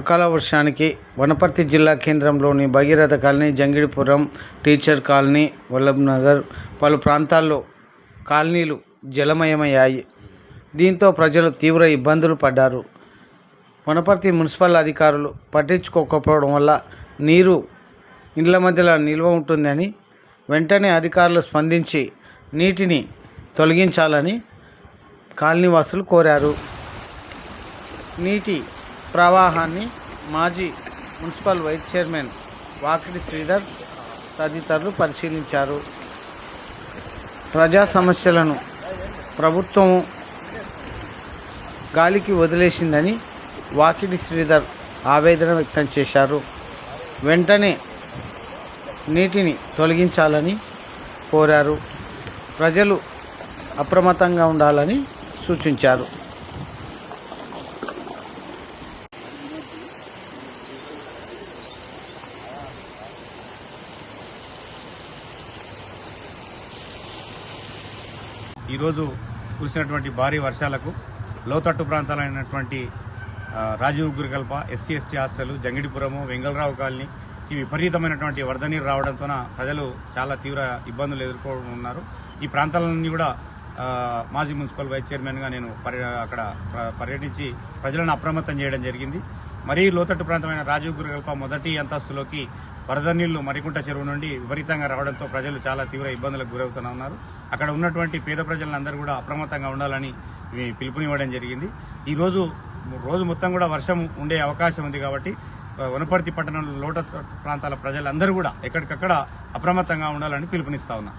అకాల వర్షానికి వనపర్తి జిల్లా కేంద్రంలోని Bhagiratha colony, Jangidipuram, teacher colony, Vallabh Nagar పలు ప్రాంతాల్లో కాలనీలు జలమయమయ్యాయి. దీంతో ప్రజలు తీవ్ర ఇబ్బందులు పడ్డారు. వనపర్తి మున్సిపల్ అధికారులు పట్టించుకోకపోవడం వల్ల నీరు ఇండ్ల మధ్యలో నిల్వ ఉంటుందని వెంటనే అధికారులు స్పందించి నీటిని తొలగించాలని కాలనీవాసులు కోరారు. నీటి ప్రవాహాన్ని మాజీ municipal vice chairman Vakiti Sridhar తదితరులు పరిశీలించారు. ప్రజా సమస్యలను ప్రభుత్వం గాలికి వదిలేసిందని వాకిటి శ్రీధర్ ఆవేదన వ్యక్తం చేశారు. వెంటనే నీటిని తొలగించాలని కోరారు. ప్రజలు అప్రమత్తంగా ఉండాలని సూచించారు. ఈరోజు కురిసినటువంటి భారీ వర్షాలకు లోతట్టు ప్రాంతాలైనటువంటి రాజీవ్ గురుకల్ప, SC ST hostel, Jangidipuram, Vengalrao colony ఈ విపరీతమైనటువంటి వరద నీరు రావడంతో ప్రజలు చాలా తీవ్ర ఇబ్బందులు ఎదుర్కొన్నారు. ఈ ప్రాంతాలన్నీ కూడా మాజీ మున్సిపల్ వైస్ చైర్మన్గా నేను అక్కడ పర్యటించి ప్రజలను అప్రమత్తం చేయడం జరిగింది. మరీ లోతట్టు ప్రాంతమైన రాజీవ్ గురుకల్ప మొదటి అంతస్తులోకి వరద నీళ్లు మరికుంట చెరువు నుండి విపరీతంగా రావడంతో ప్రజలు చాలా తీవ్ర ఇబ్బందులకు గురవుతూ ఉన్నారు. అక్కడ ఉన్నటువంటి పేద ప్రజలందరూ కూడా అప్రమత్తంగా ఉండాలని పిలుపునివ్వడం జరిగింది. ఈ రోజు మొత్తం కూడా వర్షం ఉండే అవకాశం ఉంది కాబట్టి వనపర్తి పట్టణంలో లోతట్టు ప్రాంతాల ప్రజలందరూ కూడా ఎక్కడికక్కడ అప్రమత్తంగా ఉండాలని పిలుపునిస్తా ఉన్నా.